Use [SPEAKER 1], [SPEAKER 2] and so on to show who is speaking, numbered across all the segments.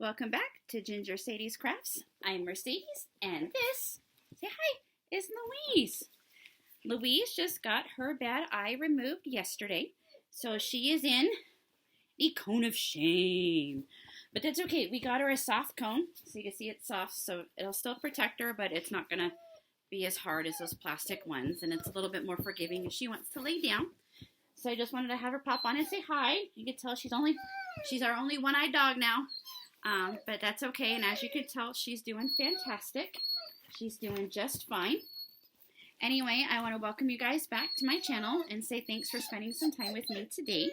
[SPEAKER 1] Welcome back to Ginger Sadie's Crafts. I'm Mercedes, and this, say hi, is Louise. Louise just got her bad eye removed yesterday, so she is in the cone of shame. But that's okay. We got her a soft cone, so you can see it's soft, so it'll still protect her, but it's not going to be as hard as those plastic ones, and it's a little bit more forgiving if she wants to lay down. So I just wanted to have her pop on and say hi. You can tell she's our only one-eyed dog now. But that's okay, and as you can tell, she's doing fantastic. She's doing just fine. Anyway, I want to welcome you guys back to my channel and say thanks for spending some time with me today.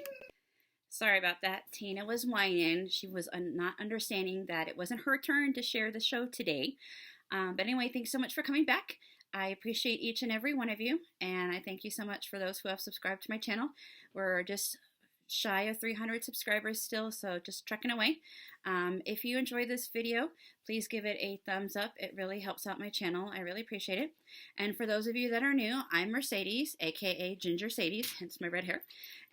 [SPEAKER 1] Sorry about that. Tina was whining. She was not understanding that it wasn't her turn to share the show today. But anyway, thanks so much for coming back. I appreciate each and every one of you, and I thank you so much for those who have subscribed to my channel. We're just shy of 300 subscribers still, so just trucking away. If you enjoyed this video, please give it a thumbs up. It really helps out my channel. I really appreciate it. And for those of you that are new, I'm Mercedes, aka Ginger Sadie's, hence my red hair.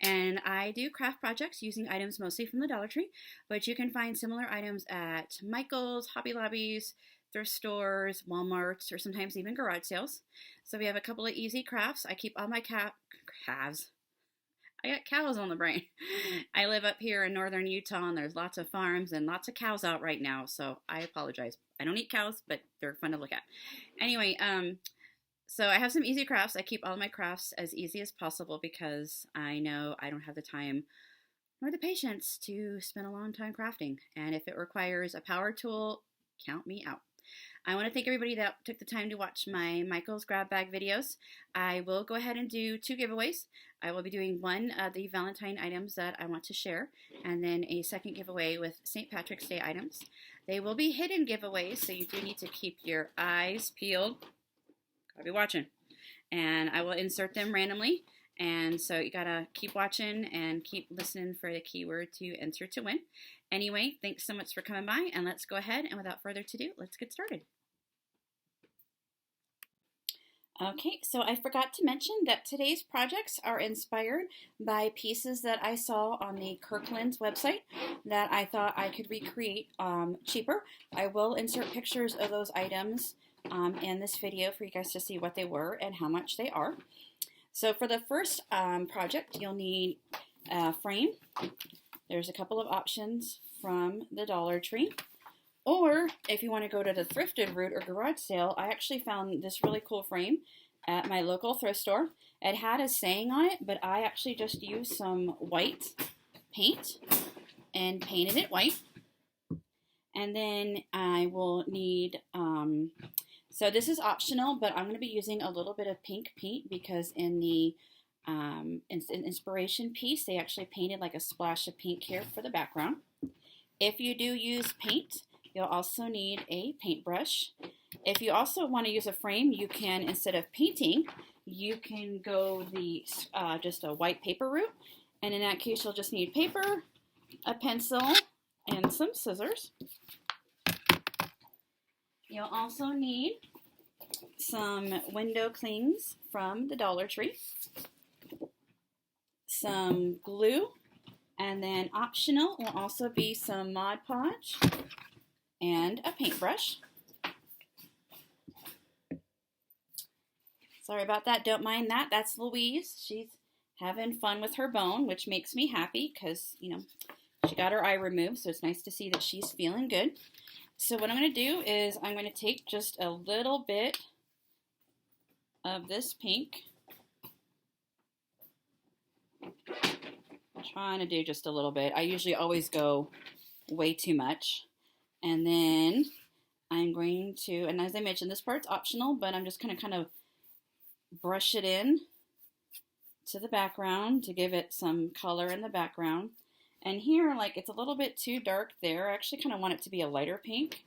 [SPEAKER 1] And I do craft projects using items mostly from the Dollar Tree, but you can find similar items at Michael's, Hobby Lobbies, thrift stores, Walmarts, or sometimes even garage sales. So we have a couple of easy crafts. I keep all my calves. I got cows on the brain. I live up here in northern Utah, and there's lots of farms and lots of cows out right now, so I apologize. I don't eat cows, but they're fun to look at. Anyway, so I have some easy crafts. I keep all my crafts as easy as possible because I know I don't have the time nor the patience to spend a long time crafting, and if it requires a power tool, count me out. I want to thank everybody that took the time to watch my Michael's grab bag videos. I will go ahead and do 2 giveaways. I will be doing one of the Valentine items that I want to share, and then a second giveaway with St. Patrick's Day items. They will be hidden giveaways, so you do need to keep your eyes peeled. Gotta be watching. And I will insert them randomly, and so you gotta keep watching and keep listening for the keyword to enter to win. Anyway, thanks so much for coming by, and let's go ahead, and without further ado, let's get started. Okay, so I forgot to mention that today's projects are inspired by pieces that I saw on the Kirkland's website that I thought I could recreate cheaper. I will insert pictures of those items in this video for you guys to see what they were and how much they are. So for the first project, you'll need a frame. There's a couple of options from the Dollar Tree. Or if you want to go to the thrifted route or garage sale, I actually found this really cool frame at my local thrift store. It had a saying on it, but I actually just used some white paint and painted it white. And then I will need, so this is optional, but I'm going to be using a little bit of pink paint because in the inspiration piece, they actually painted like a splash of pink here for the background. If you do use paint, you'll also need a paintbrush. If you also want to use a frame, you can, instead of painting, you can go the just a white paper route. And in that case, you'll just need paper, a pencil, and some scissors. You'll also need some window clings from the Dollar Tree, some glue, and then optional will also be some Mod Podge and a paintbrush. Sorry about that, don't mind that. That's Louise. She's having fun with her bone, which makes me happy because, you know, she got her eye removed, so it's nice to see that she's feeling good. So what I'm going to do is I'm going to take just a little bit of this pink. I'm trying to do just a little bit. I usually always go way too much. And then I'm going to, and as I mentioned, this part's optional, but I'm just going to kind of brush it in to the background to give it some color in the background. And here, like, it's a little bit too dark there. I actually kind of want it to be a lighter pink.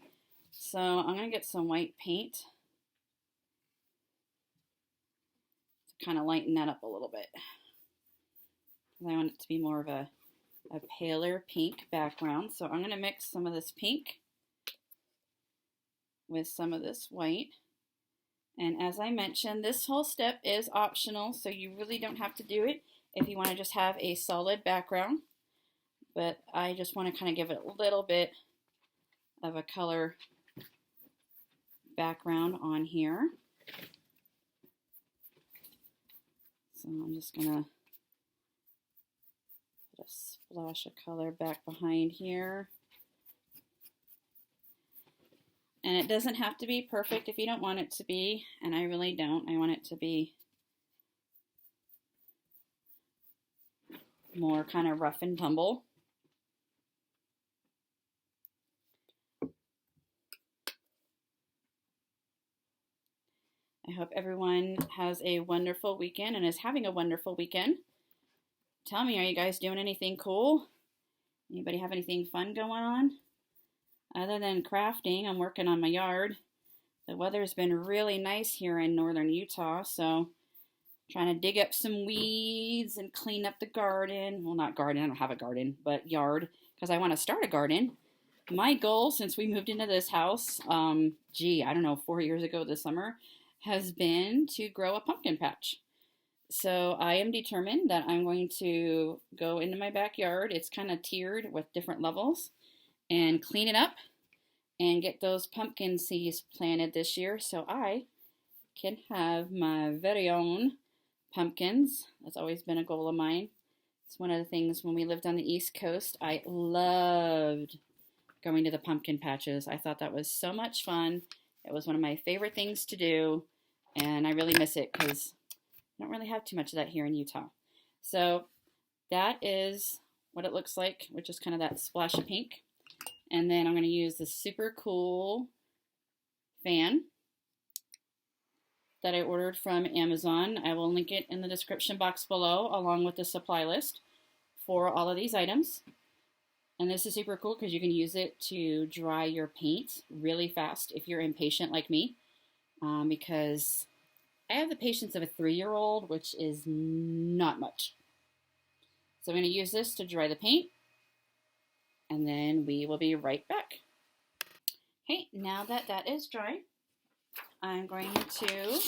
[SPEAKER 1] So I'm going to get some white paint to kind of lighten that up a little bit. I want it to be more of a paler pink background. So I'm going to mix some of this pink with some of this white. And as I mentioned, this whole step is optional, so you really don't have to do it if you want to just have a solid background. But I just want to kind of give it a little bit of a color background on here. So I'm just going to put a splash of color back behind here. And it doesn't have to be perfect if you don't want it to be, and I really don't. I want it to be more kind of rough and tumble. I hope everyone has a wonderful weekend and is having a wonderful weekend. Tell me, are you guys doing anything cool? Anybody have anything fun going on? Other than crafting, I'm working on my yard. The weather's been really nice here in northern Utah, so trying to dig up some weeds and clean up the garden. Well, not garden, I don't have a garden, but yard, because I want to start a garden. My goal since we moved into this house, I don't know, 4 years ago this summer, has been to grow a pumpkin patch. So I am determined that I'm going to go into my backyard. It's kind of tiered with different levels, and clean it up and get those pumpkin seeds planted this year so I can have my very own pumpkins. That's always been a goal of mine. It's one of the things when we lived on the East Coast, I loved going to the pumpkin patches. I thought that was so much fun. It was one of my favorite things to do, and I really miss it because I don't really have too much of that here in Utah. So that is what it looks like, which is kind of that splash of pink. And then I'm going to use this super cool fan that I ordered from Amazon. I will link it in the description box below along with the supply list for all of these items. And this is super cool because you can use it to dry your paint really fast if you're impatient like me, because I have the patience of a 3-year-old, which is not much. So I'm going to use this to dry the paint, and then we will be right back. Okay, now that that is dry, I'm going to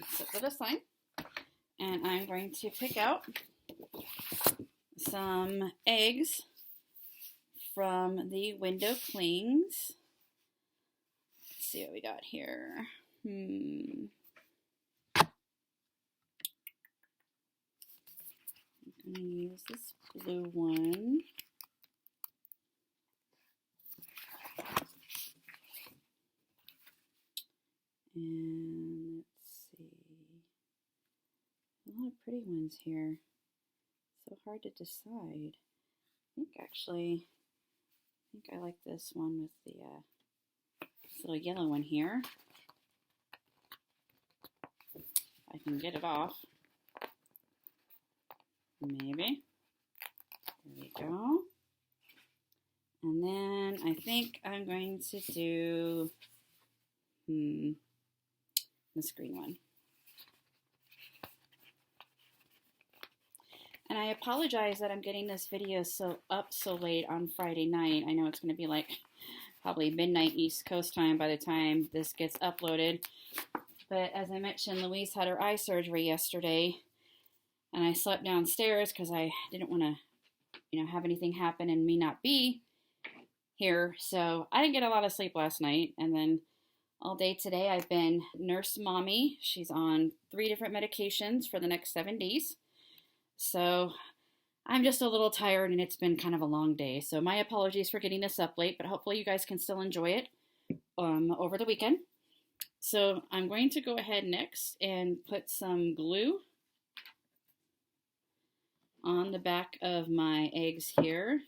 [SPEAKER 1] set that aside, and I'm going to pick out some eggs from the window clings. Let's see what we got here. I'm going to use this blue one. And let's see. A lot of pretty ones here. So hard to decide. I think I like this one with the this little yellow one here. I can get it off. Maybe. There we go. And then I think I'm going to do this green one. And I apologize that I'm getting this video so late on Friday night. I know it's going to be like probably midnight East Coast time by the time this gets uploaded. But as I mentioned, Louise had her eye surgery yesterday, and I slept downstairs because I didn't want to, have anything happen and me not be here. So I didn't get a lot of sleep last night, and then all day today I've been nurse mommy. She's on 3 different medications for the next 7 days. So I'm just a little tired, and it's been kind of a long day. So my apologies for getting this up late, but hopefully you guys can still enjoy it over the weekend. So I'm going to go ahead next and put some glue on the back of my eggs here.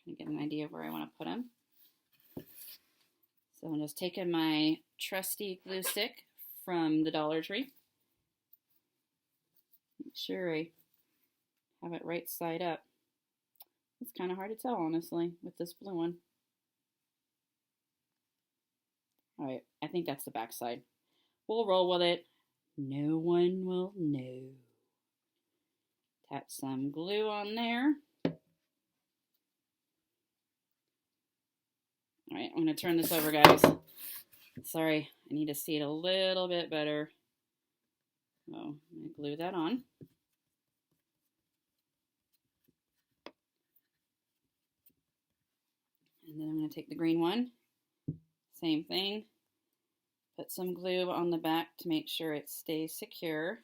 [SPEAKER 1] Kind of get an idea of where I want to put them. So I'm just taking my trusty glue stick from the Dollar Tree. Make sure I have it right side up. It's kind of hard to tell, honestly, with this blue one. All right, I think that's the back side. We'll roll with it. No one will know. Tap some glue on there. All right, I'm going to turn this over, guys. Sorry, I need to see it a little bit better. So I'm going to glue that on. And then I'm going to take the green one. Same thing. Put some glue on the back to make sure it stays secure.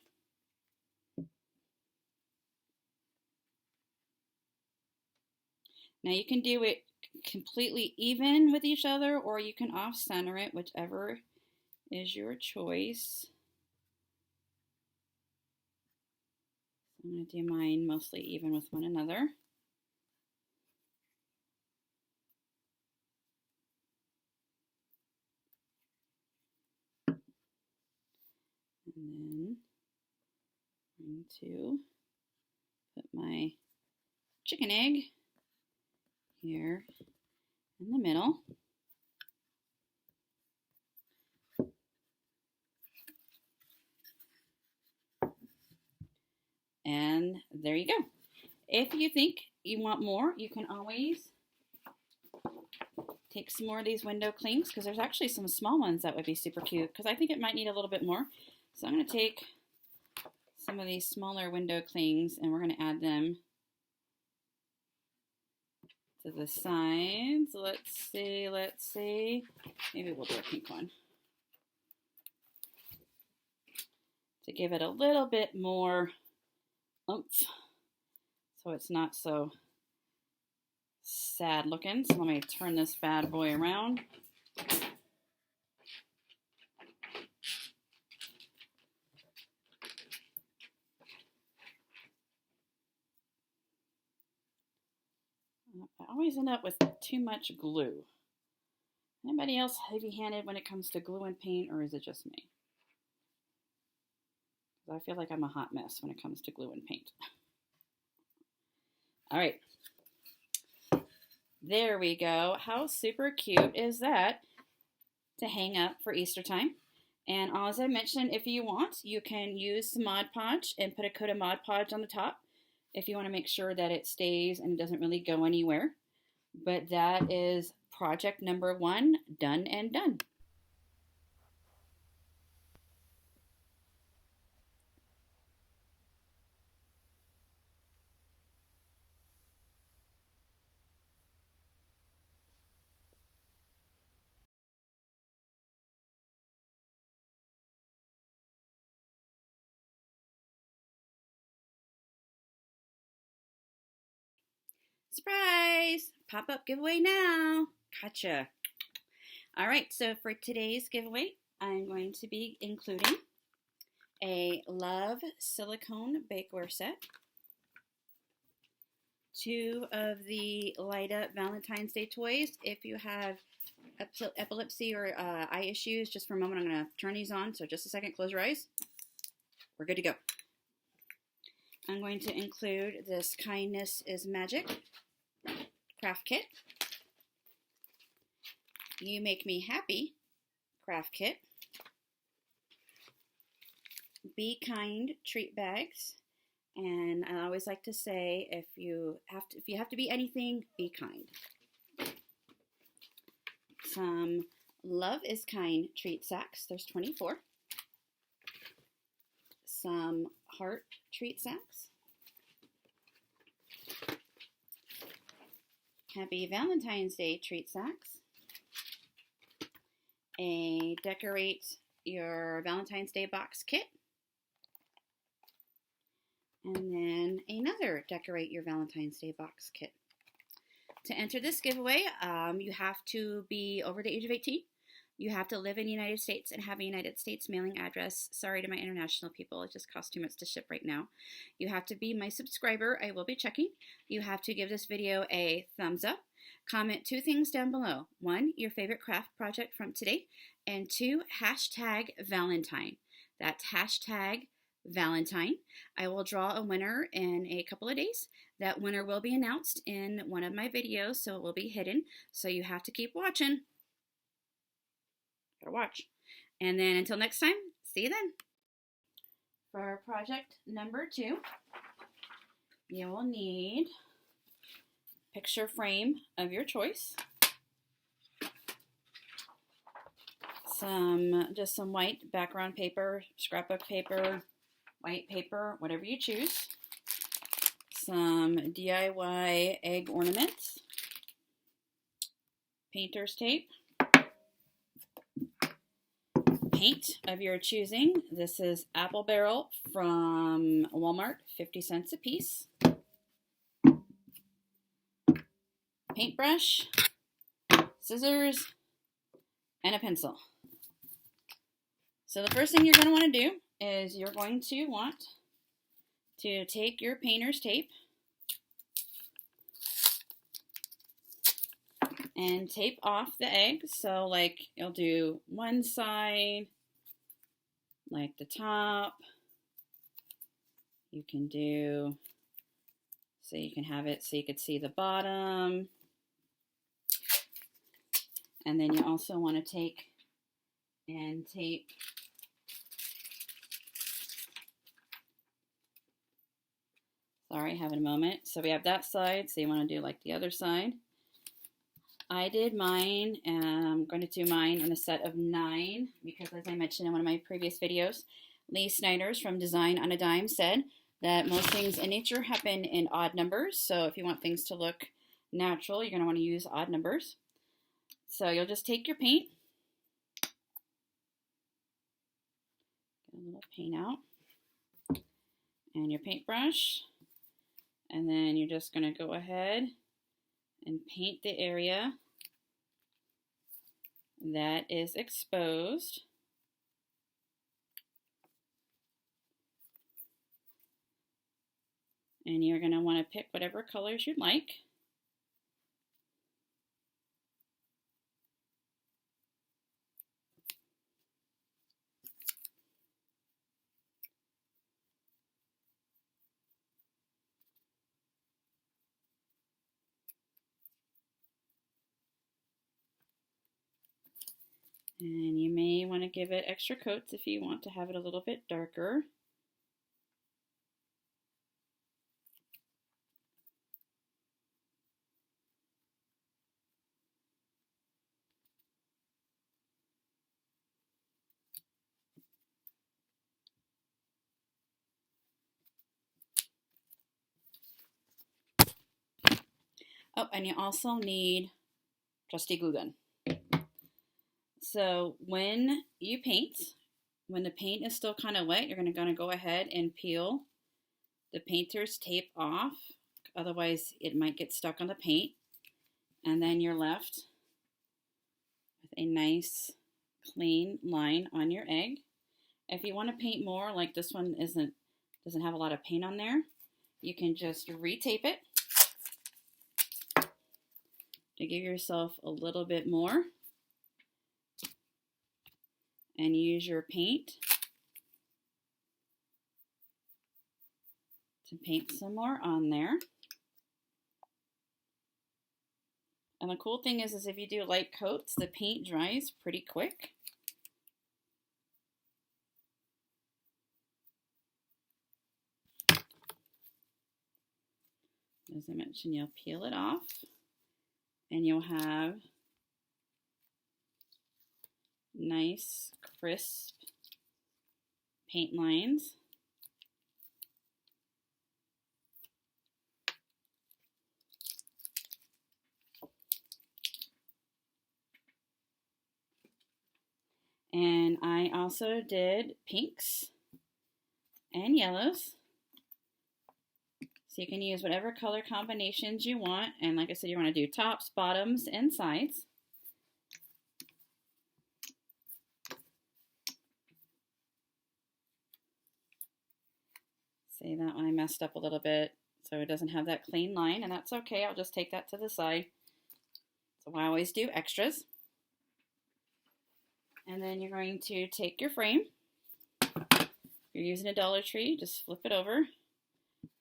[SPEAKER 1] Now you can do it completely even with each other, or you can off-center it, whichever is your choice. I'm going to do mine mostly even with one another. And then I'm going to put my chicken egg here in the middle. And there you go. If you think you want more, you can always take some more of these window clings, because there's actually some small ones that would be super cute, because I think it might need a little bit more. So I'm going to take some of these smaller window clings and we're going to add them to the sides. Let's see. Maybe we'll do a pink one to give it a little bit more oomph, so it's not so sad looking. So let me turn this bad boy around. I always end up with too much glue. Anybody else heavy-handed when it comes to glue and paint, or is it just me? I feel like I'm a hot mess when it comes to glue and paint. All right. There we go. How super cute is that to hang up for Easter time? And as I mentioned, if you want, you can use some Mod Podge and put a coat of Mod Podge on the top if you want to make sure that it stays and doesn't really go anywhere. But that is project number 1, done and done. Surprise! Pop-up giveaway now. Gotcha. All right, so for today's giveaway, I'm going to be including a Love silicone bakeware set, 2 of the Light Up Valentine's Day toys. If you have epilepsy or eye issues, just for a moment, I'm going to turn these on. So just a second, close your eyes. We're good to go. I'm going to include this Kindness is Magic craft kit, You Make Me Happy craft kit, Be Kind treat bags, and I always like to say, if you have to be anything, be kind. Some Love is Kind treat sacks. There's 24. Some heart treat sacks. Happy Valentine's Day treat sacks. A Decorate Your Valentine's Day box kit. And then another Decorate Your Valentine's Day box kit. To enter this giveaway, you have to be over the age of 18. You have to live in the United States and have a United States mailing address. Sorry to my international people, it just costs too much to ship right now. You have to be my subscriber. I will be checking. You have to give this video a thumbs up. Comment 2 things down below. 1, your favorite craft project from today. And 2, hashtag Valentine. That's hashtag Valentine. I will draw a winner in a couple of days. That winner will be announced in one of my videos, so it will be hidden. So you have to keep watching. Gotta watch. And then until next time, see you then. For project number 2, you will need a picture frame of your choice, just some white background paper, scrapbook paper, white paper, whatever you choose, some DIY egg ornaments, painter's tape, paint of your choosing. This is Apple Barrel from Walmart, 50 cents a piece. Paintbrush, scissors, and a pencil. So the first thing you're going to want to do is you're going to want to take your painter's tape and tape off the egg. So like you'll do one side, like the top. You can do, so you can have it so you could see the bottom. And then you also want to take and tape sorry, having a moment. So we have that side, so you want to do like the other side. I did mine, I'm going to do mine in a set of 9 because as I mentioned in one of my previous videos, Lee Snyder's from Design on a Dime said that most things in nature happen in odd numbers. So if you want things to look natural, you're going to want to use odd numbers. So you'll just take your paint, get a little paint out, and your paintbrush, and then you're just going to go ahead and paint the area that is exposed. And you're going to want to pick whatever colors you'd like. And you may want to give it extra coats if you want to have it a little bit darker. Oh, and you also need trusty glue gun. So when you paint, when the paint is still kind of wet, you're going to go ahead and peel the painter's tape off. Otherwise, it might get stuck on the paint. And then you're left with a nice clean line on your egg. If you want to paint more, like this one doesn't have a lot of paint on there, you can just retape it to give yourself a little bit more. And use your paint to paint some more on there. And the cool thing is if you do light coats, the paint dries pretty quick. As I mentioned, you'll peel it off and you'll have nice, crisp paint lines. And I also did pinks and yellows. So you can use whatever color combinations you want. And like I said, you want to do tops, bottoms, and sides. See, that one I messed up a little bit, so it doesn't have that clean line, and that's okay. I'll just take that to the side. So I always do extras. And then you're going to take your frame. If you're using a Dollar Tree, just flip it over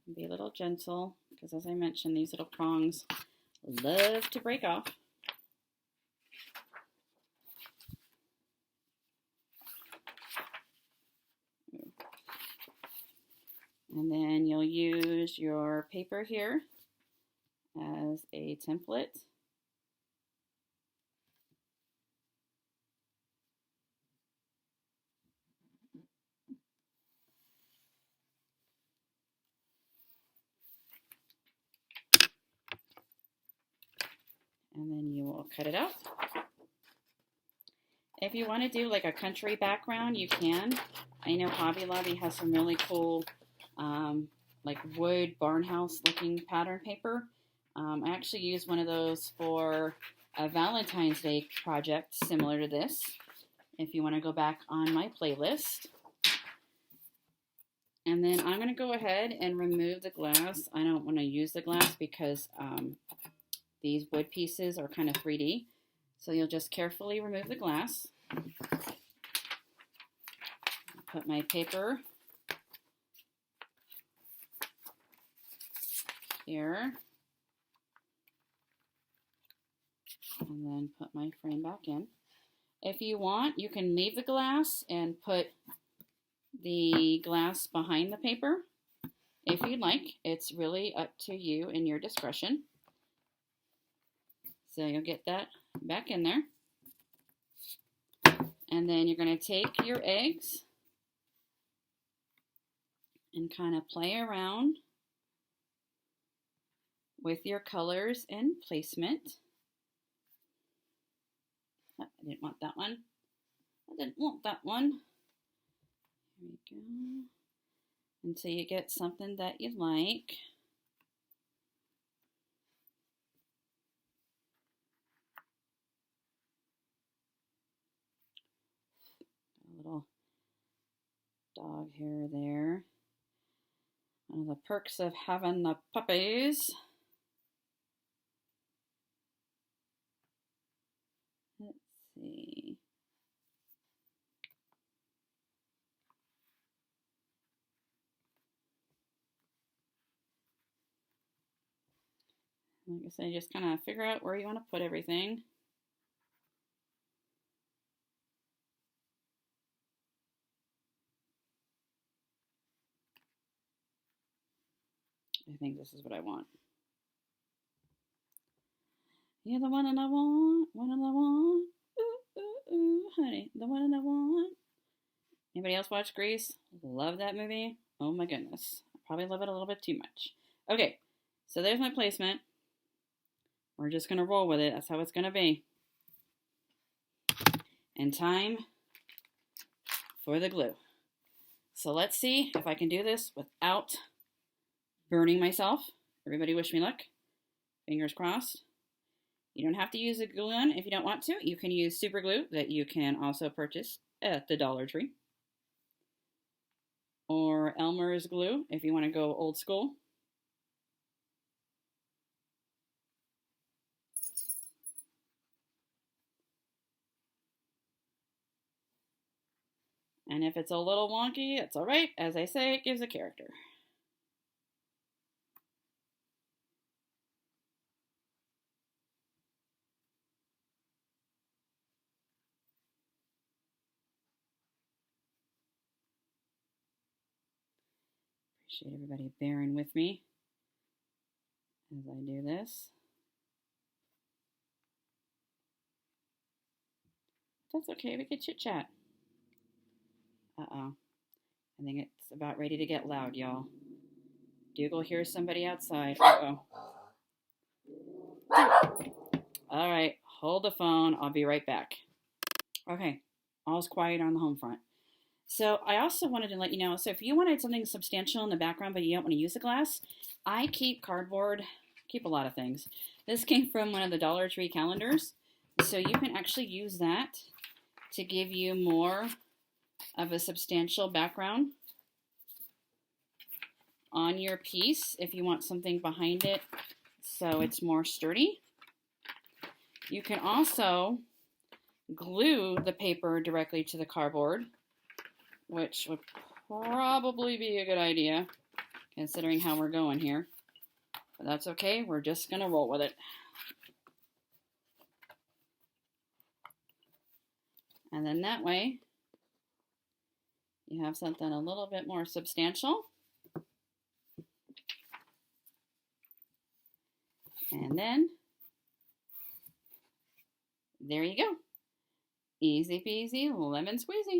[SPEAKER 1] and be a little gentle, because as I mentioned, these little prongs love to break off. And then you'll use your paper here as a template. And then you will cut it out. If you want to do like a country background, you can. I know Hobby Lobby has some really cool like wood barnhouse looking pattern paper. I actually used one of those for a Valentine's Day project similar to this. If you want to go back on my playlist. And then I'm going to go ahead and remove the glass. I don't want to use the glass because these wood pieces are kind of 3D. So you'll just carefully remove the glass. Put my paper here. And then put my frame back in. If you want, you can leave the glass and put the glass behind the paper. If you'd like, it's really up to you and your discretion. So you'll get that back in there. And then you're going to take your eggs and kind of play around with your colors and placement. Oh, I didn't want that one. I didn't want that one. Here we go. Until you get something that you like. A little dog hair there. One of the perks of having the puppies. Let's see. Like I said, just kind of figure out where you want to put everything. I think this is what I want. You're the one that I want, one that I want. Ooh, ooh, ooh, honey, the one that I want. Anybody else watch Grease? Love that movie. Oh my goodness. I probably love it a little bit too much. Okay, so there's my placement. We're just going to roll with it. That's how it's going to be. And time for the glue. So let's see if I can do this without burning myself. Everybody wish me luck. Fingers crossed. You don't have to use a glue gun if you don't want to. You can use super glue that you can also purchase at the Dollar Tree. Or Elmer's glue if you want to go old school. And if it's a little wonky, it's alright. As I say, it gives a character. Appreciate everybody bearing with me as I do this. That's okay, we could chit chat. Uh-oh. I think it's about ready to get loud, y'all. Dougal hears somebody outside. Uh-oh. Alright, hold the phone. I'll be right back. Okay, all's quiet on the home front. So I also wanted to let you know, so if you wanted something substantial in the background but you don't want to use the glass, I keep cardboard, keep a lot of things. This came from one of the Dollar Tree calendars, so you can actually use that to give you more of a substantial background on your piece if you want something behind it so it's more sturdy. You can also glue the paper directly to the cardboard, which would probably be a good idea considering how we're going here. But that's okay, we're just going to roll with it. And then that way, you have something a little bit more substantial. And then, there you go. Easy peasy, lemon squeezy.